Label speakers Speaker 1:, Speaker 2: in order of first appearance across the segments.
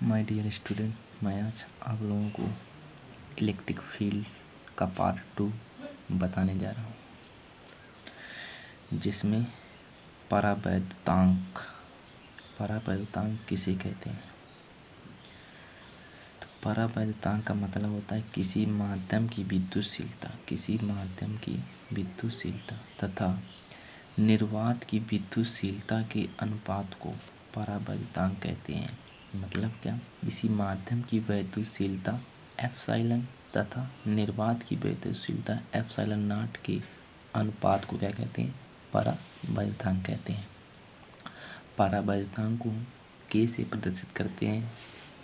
Speaker 1: My dear student, मैं आज आप लोगों को इलेक्ट्रिक फील्ड का पार्ट 2 बताने जा रहा हूँ, जिसमें परावैद्युतांक किसे कहते हैं। तो परावैद्युतांक का मतलब होता है किसी माध्यम की विद्युतशीलता तथा निर्वात की विद्युतशीलता के अनुपात को परावैद्युतांक कहते हैं। मतलब क्या, किसी माध्यम की विद्युतशीलता एप्सिलॉन तथा निर्वात की विद्युतशीलता एप्सिलॉन नॉट के अनुपात को क्या कहते हैं, परावैद्युतांक कहते हैं। परावैद्युतांक को के से प्रदर्शित करते हैं,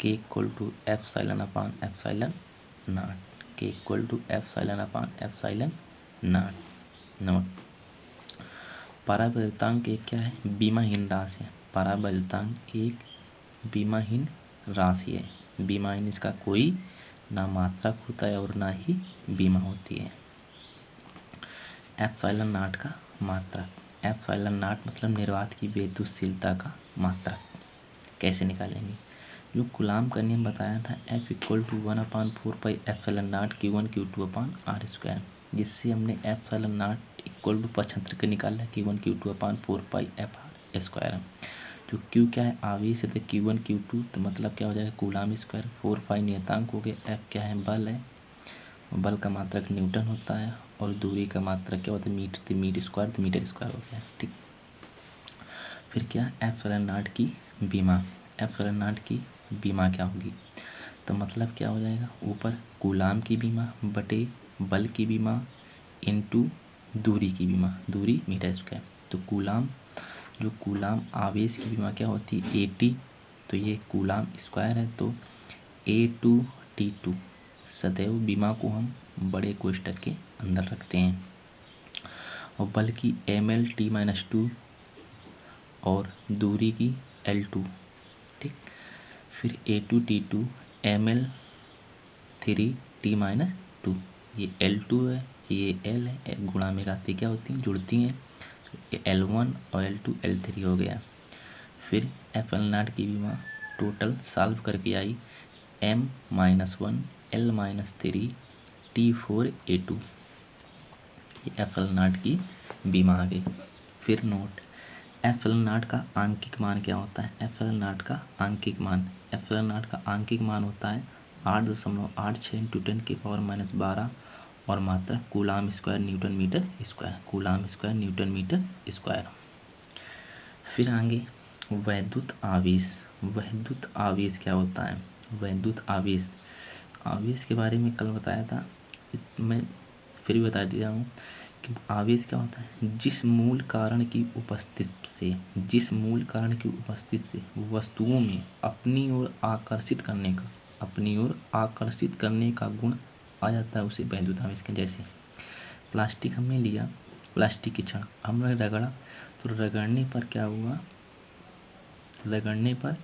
Speaker 1: K equal to epsilon upon epsilon naught, K equal to epsilon upon epsilon naught. परावैद्युतांक एक क्या है, विमाहीन राशि है। परावैद्युतांक एक विमाहीन राशि है। विमाहीन, इसका कोई ना मात्रक होता है और ना ही विमा होती है। एप्सिलॉन नॉट का मात्रक, एप्सिलॉन नॉट मतलब निर्वात की विद्युतशीलता का मात्रक कैसे निकालेंगे। जो कूलाम का नियम बताया था, F equal to 1/4 epsilon naught Q1 Q2 upon R square, जिससे हमने एप्सिलॉन नॉट इक्वल टू 75 का निकाला है, Q1 Q2 अपान 4 FR स्क्वायर। जो Q क्या है, आवेश है, तो Q1 Q2 तो मतलब क्या हो जाएगा, कूलाम स्क्वायर। 4 नियतांक हो गए। F क्या है, बल है, बल का मात्रक न्यूटन होता है, और दूरी का मात्रक क्या होता है, मीटर, तो मीटर स्क्वायर, तो मीटर स्क्वायर हो गया। ठीक, फिर क्या, एप्सिलॉन नॉट की विमा, एप्सिलॉन नॉट की विमा क्या होगी, तो मतलब क्या हो जाएगा, ऊपर कूलाम की विमा बटे बल की विमा इनटू दूरी की विमा, दूरी मीटर स्क्वायर। तो कूलाम, जो कूलाम आवेश की विमा क्या होती है, AT, तो ये कूलाम स्क्वायर है, तो A2T2। सदैव विमा को हम बड़े कोष्ठक के अंदर रखते हैं, और बल की ML T-2 और दूरी की L2। ठीक, फिर A2T2 ML3T-2, ये L2 है, ये L है, गुणा में घाती क्या होती हैं, जुड़ती हैं, ये L1 और L2 L3 हो गया। फिर एप्सिलॉन नॉट की विमा टोटल सॉल्व करके आई M-1 L-3 T4A2, ये एप्सिलॉन नॉट की विमा आ गई। फिर नोट, एप्सिलॉन नॉट का आंकिक मान क्या होता है, एप्सिलॉन नॉट का आंकिक मान, एप्सिलॉन नॉट का आंकिक मान होता है 8.86 इंटू 10⁻12 और मात्रा coulomb square newton metre square, coulomb square newton metre square. फिर आगे वैद्युत आवेश, वैद्युत आवेश क्या होता है, वैद्युत आवेश, आवेश के बारे में कल बताया था, मैं फिर भी बता दिया हूँ कि आवेश क्या होता है, जिस मूल कारण की उपस्थिति से वस्तुओं में अपनी ओर आकर्षित करने का गुण आ जाता है, उसे वैद्युत आवेश के। जैसे प्लास्टिक हमने लिया, प्लास्टिक की छड़ हमने रगड़ा, तो रगड़ने पर क्या हुआ, रगड़ने पर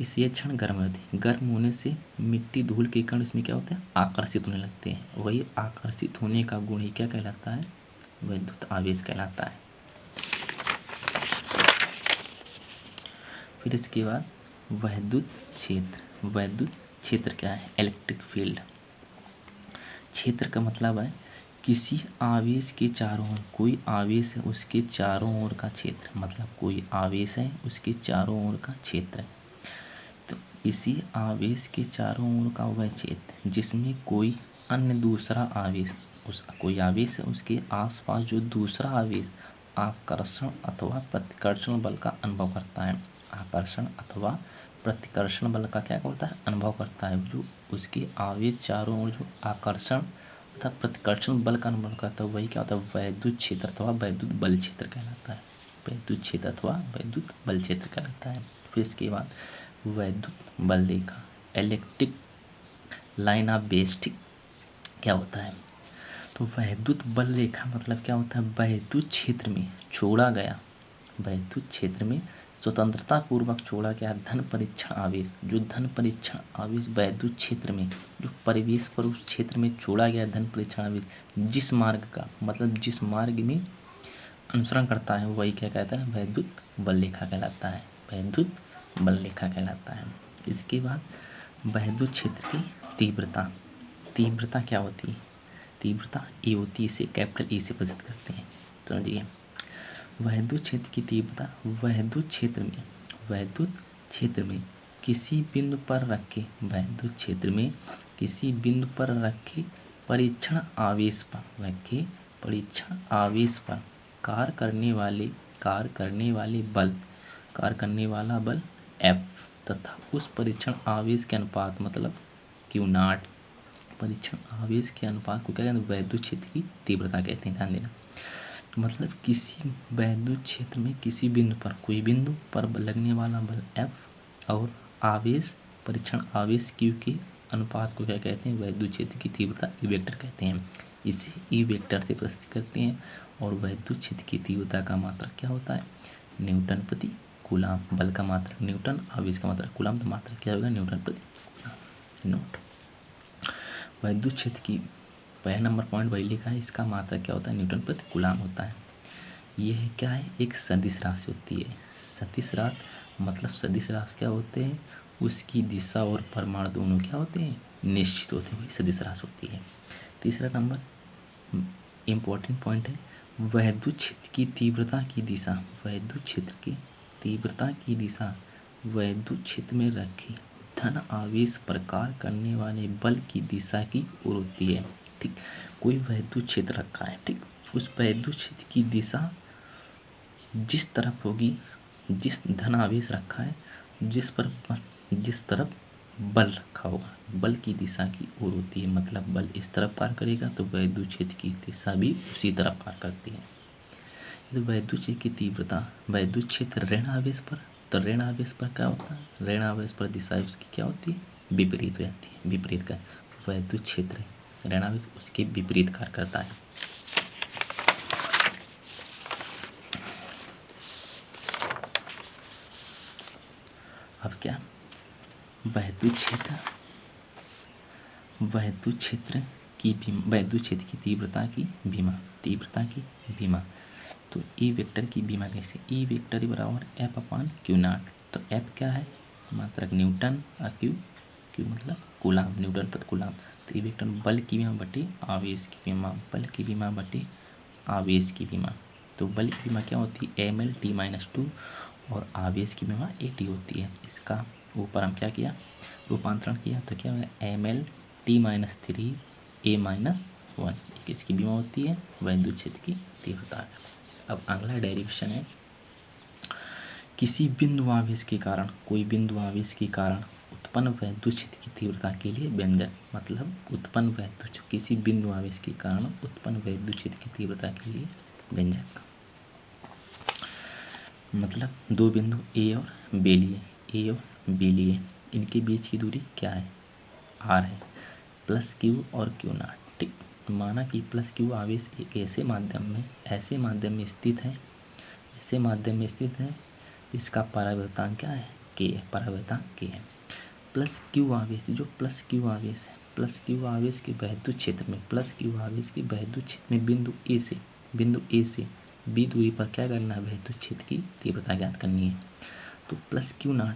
Speaker 1: इस ये क्षण गर्म होती है, गर्म होने से मिट्टी धूल के कण इसमें क्या होते हैं, आकर्षित होने लगते हैं, वही आकर्षित होने का गुण ही क्या कहलाता है, वैद्युत आवेश कहलाता है। फिर इसके बाद वैद्युत क्षेत्र, वैद्युत क्षेत्र क्या है, इलेक्ट्रिक फील्ड। क्षेत्र का मतलब है किसी आवेश के चारों ओर, कोई आवेश है उसके चारों ओर का क्षेत्र, मतलब कोई आवेश है उसके चारों ओर का क्षेत्र। तो इसी आवेश के चारों ओर का वह क्षेत्र जिसमें कोई अन्य दूसरा आवेश, उसका कोई आवेश है उसके आसपास जो दूसरा आवेश आकर्षण अथवा प्रतिकर्षण बल का अनुभव करता है, आकर्षण अथवा प्रतिकर्षण बल का क्या होता है, अनुभव करता है। जो उसके आवेश चारों ओर जो आकर्षण तथा प्रतिकर्षण बल का अनुभव करता है, वही क्या होता है, वैद्युत क्षेत्र अथवा वैद्युत बल क्षेत्र कहलाता है, वैद्युत क्षेत्र अथवा वैद्युत बल क्षेत्र कहलाता है। फिर इसके बाद वैद्युत बल रेखा, इलेक्ट्रिक लाइन ऑफ बेस्टिक क्या होता है, तो वैद्युत बल रेखा मतलब क्या होता है, वैद्युत क्षेत्र में छोड़ा गया, वैद्युत क्षेत्र में स्वतंत्रता पूर्वक छोड़ा गया धन परीक्षण आवेश, जो धन परीक्षण आवेश वैद्युत क्षेत्र में जो परिवेश पर उस क्षेत्र में छोड़ा गया धन परीक्षण आवेश जिस मार्ग का, मतलब जिस मार्ग में अनुसरण करता है, वही क्या कहता है, वैद्युत बल रेखा कहलाता है, वैद्युत बल रेखा कहलाता है। इसके बाद वैद्युत क्षेत्र की तीव्रता। तीव्रता क्या होती है? तीव्रता ए होती है, इसे कैपिटल ई से प्रदर्शित करते हैं। समझिए, वैद्युत क्षेत्र की तीव्रता वैद्युत क्षेत्र में किसी बिंदु पर रखे वैद्युत क्षेत्र में किसी बिंदु पर रखे परीक्षण आवेश पर कार्य करने वाला बल F तथा उस परीक्षण आवेश के अनुपात मतलब Q0, परीक्षण आवेश के अनुपात को क्या कहते हैं? वैद्युत क्षेत्र की तीव्रता कहते हैं। ध्यान देना, मतलब किसी वैद्युत क्षेत्र में किसी बिंदु पर कोई बिंदु पर लगने वाला बल F और आवेश परीक्षण आवेश Q के अनुपात को क्या कहते हैं? वैद्युत क्षेत्र की तीव्रता ई वेक्टर कहते हैं। इसे ई वेक्टर से प्रस्तुत करते हैं। और वैद्युत क्षेत्र की तीव्रता का मात्रक क्या होता है? न्यूटन प्रति कूलाम। बल का मात्रक न्यूटन, आवेश का मात्रक कूलाम, तो मात्रक क्या होगा? न्यूटन प्रति कूलाम। नोट, वैद्युत क्षेत्र की पहला नंबर पॉइंट वही लिखा है, इसका मात्रक क्या होता है? न्यूटन प्रति कूलाम होता है। यह क्या है? एक सदिश राशि होती है। सदिश राशि मतलब सदिश राशि क्या होते हैं? उसकी दिशा और परिमाण दोनों क्या होते हैं? निश्चित होते हैं, वही सदिश राशि होती है। तीसरा नंबर इम्पोर्टेंट पॉइंट है, वैद्युत क्षेत्र की तीव्रता की दिशा। वैद्युत क्षेत्र की तीव्रता की दिशा वैद्युत क्षेत्र में रखे धन आवेश प्रकार करने वाले बल की दिशा की ओर होती है। ठीक, कोई वैद्युत क्षेत्र रखा है, ठीक, उस वैद्युत क्षेत्र की दिशा जिस तरफ होगी, जिस धन आवेश रखा है, जिस तरफ बल रखा होगा, बल की दिशा की ओर होती है। मतलब बल इस तरफ कार्य करेगा तो वैद्युत क्षेत्र की दिशा भी उसी तरफ कार्य करती है। तो वैद्युत क्षेत्र की तीव्रता वैद्युत क्षेत्र ऋण आवेश पर, तो ऋण आवेश पर क्या होता है? ऋण आवेश पर दिशा उसकी क्या होती है? विपरीत हो जाती है। विपरीत का वैद्युत क्षेत्र ऋण आवेश उसके विपरीत कार्य करता है। अब क्या, वैद्युत क्षेत्र की तीव्रता की विमा। तो ई वेक्टर की विमा कैसे? ई वेक्टर बराबर F अपान Q0। तो F क्या है? मात्रक न्यूटन और Q मतलब कूलाम, न्यूटन प्रति कूलाम। तो ई वेक्टर बल की विमा बटे आवेश की विमा, बल की विमा बटे आवेश की विमा। तो बल की विमा क्या होती है? mL/t-2 और आवेश की विमा AT होती है। इसका ऊपर हम क्या किया? रूपांतरण किया, तो क्या होगा? mL/t-3 A-1 किसकी विमा होती है? वैद्युत क्षेत्र की तीव्रता। अब अगला डेरिवेशन है, किसी बिंदु आवेश के कारण उत्पन्न वैद्युत क्षेत्र की तीव्रता के लिए व्यंजक। मतलब किसी बिंदु आवेश के कारण उत्पन्न वैद्युत क्षेत्र की तीव्रता के लिए व्यंजक। मतलब दो बिंदु ए और बी लिए, इनके बीच की दूरी क्या है? r है, प्लस क्यू और Q0। ठीक, माना कि प्लस क्यू आवेश एक ऐसे माध्यम में स्थित है, इसका परावर्तन क्या है? k है, परावर्तन k है। प्लस क्यू आवेश के वैद्युत क्षेत्र में बिंदु ए से बी दूरी पर क्या करना है? वैद्युत क्षेत्र की तीव्रता ज्ञात करनी है। तो प्लस Q0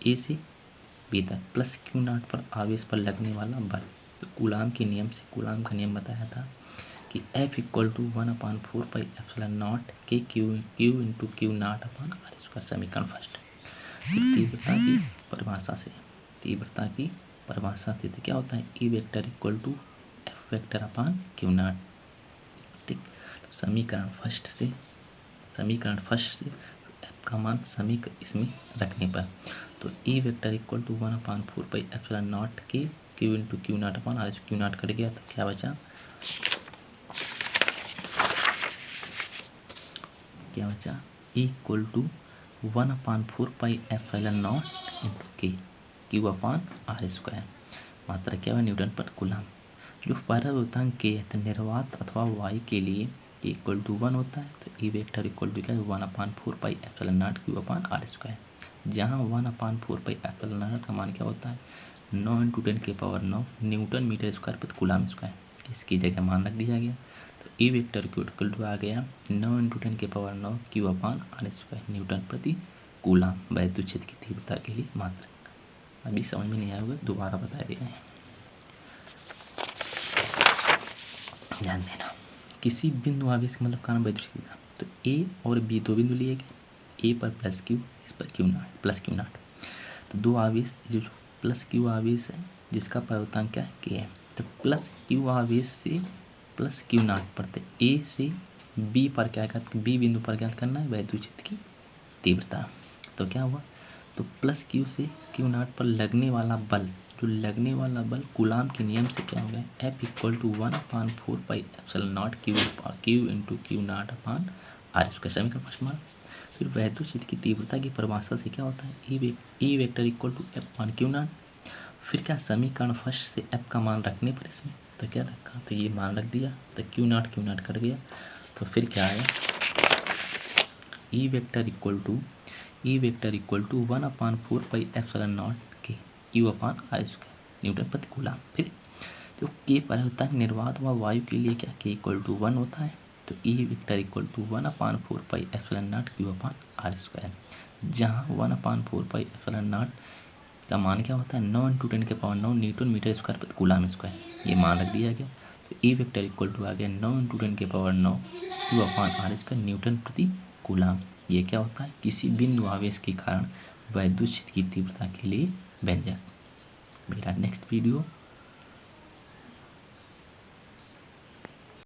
Speaker 1: ए से बी तक, प्लस Q0 पर आवेश पर लगने वाला बल। तो कूलाम का नियम बताया था कि F = 1/4πε0 के Q × Q0/r²। समीकरण फर्स्ट। तीव्रता की परिभाषा से तो क्या होता है? E वेक्टर = F वेक्टर अपान Q0। ठीक, तो समीकरण फर्स्ट से F का मान इसमें रखने पर, तो E वेक्टर = 1/4πε0 के Q × Q0/r²। Q0 कट गया तो क्या बचा? E = 1/4πε0 × Q/r²। मात्रा क्या है? न्यूटन प्रति कूलाम। जो परावर्तन के निर्वात अथवा y के लिए k = 1 होता है, तो E वेक्टर = क्या है? 1/4πε0 Q/r²। जहाँ 1/4πε0 का मान क्या होता है? 9 × 10⁹ न्यूटन मीटर स्क्वायर प्रति कूलाम स्क्वायर। इसकी जगह मान रख दिया गया, तो ई वेक्टर = आ गया 9 × 10⁹ Q/r² न्यूटन प्रति कूलाम वैद्युत क्षेत्र की तीव्रता के लिए मात्रक। अभी समझ में नहीं आया होगा, दोबारा बता रहे हैं, ध्यान देना। किसी बिंदु आवेश का मतलब कारण वैद्युत क्षेत्र, तो ए और बी दो बिंदु लिए गए, ए पर प्लस क्यू, इस पर Q not, plus Q not. तो दो आवेश, जो प्लस क्यू आवेश है जिसका परिवर्तनांक क्या है, के है। तो प्लस क्यू आवेश से प्लस क्यू नॉट पर, तो ए से बी पर क्या ज्ञात, बी बिंदु पर ज्ञात करना है वैद्युत क्षेत्र की तीव्रता। तो क्या हुआ, तो प्लस क्यू से क्यू नॉट पर लगने वाला बल, जो लगने वाला बल कूलाम के नियम से क्या हो गया, F = 1/4πε0 Q into Q naught upon R, इसका समीकरण फर्स्ट माना। फिर वैद्युत क्षेत्र की तीव्रता की परिभाषा से क्या होता है, E vector equal to F/Q0। फिर क्या, समीकरण फर्स्ट से F का मान रखने पर इसमें, तो क्या रखा, तो ये मान रख दिया, तो क्यू नॉट कट गया। तो फिर क्या आया, E वेक्टर इक्वल टू 1/4πε0 के Q/r² न्यूटन प्रति कूलाम। फिर तो के पर होता है निर्वात व वायु के लिए क्या, के इक्वल टू 1 होता है, तो E vector equal to 1/4πε0 Q/r², जहाँ 1/4πε0 का मान क्या होता है, 9 × 10⁹ न्यूटन मीटर स्क्वायर प्रति कूलाम स्क्वायर, ये मान रख दिया गया। तो E वेक्टर इक्वल टू आ गया 9 × 10⁹ Q/r² न्यूटन प्रति कूलाम। ये क्या होता है, किसी बिंदु आवेश के कारण वैद्युत क्षेत्र की तीव्रता के लिए व्यंजक। मेरा नेक्स्ट वीडियो